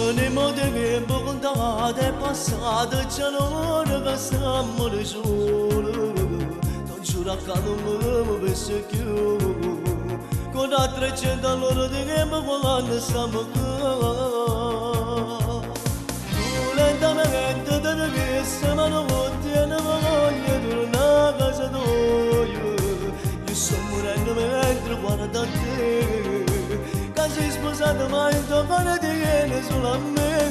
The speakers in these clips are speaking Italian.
Anonimo de bonda de passado c'hanno gastammo giuro non giura calmo bese chiù con a 300 loro di gambo volando stiamo tu lentamente da che siamo non tiene voglia di una casa d'oio io sto morendo mentre guardo te sei sposato ma il tuo cuore ti viene solo a me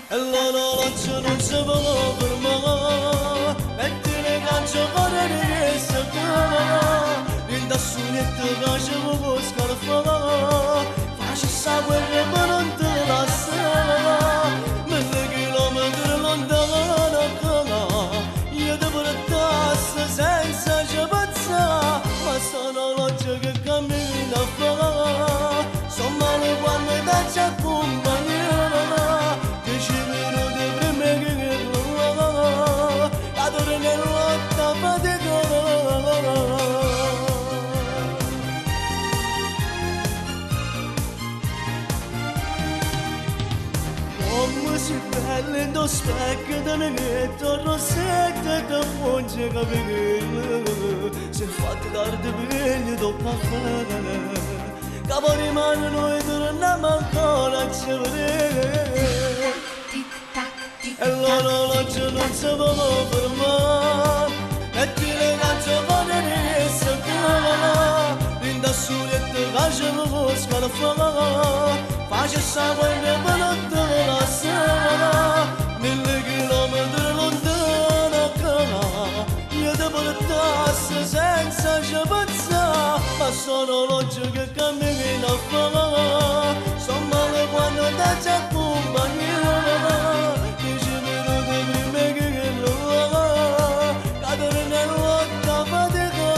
e l'orologio non si può fermare metti le calcio correre che si chiama il da sunetto che ci può scarfare faccio sta guerra ma non te la sa 1000 chilometri lontano io ti portassi senza ci pensare ma sono l'orologio che cammina fa sono male quando ti accompagna 10 minuti prima che la torre nell'otta fatica come si bella in lo specchio da neghetto rossetta da fonge capello si è fatto tardi pegno dopo a fare capo di mano noi torniamo ancora a vedere e l'orologio non si può fermare metti le calcio con le chiama in da suretto che ci può scarfare faccio sta guerra ma non te la sa 1000 chilometri lontano io ti portassi senza ci pensare ma sono l'orologio che cammina a fa sono male quando ti accompagna 10 minuti prima che lo cadere nell'otta fatica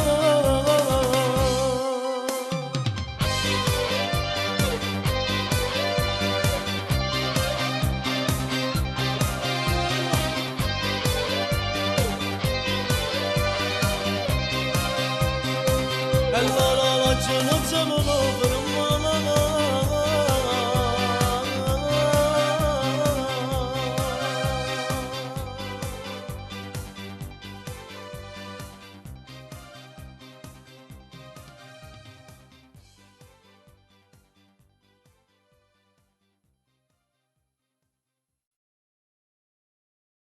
e l'orologio non si può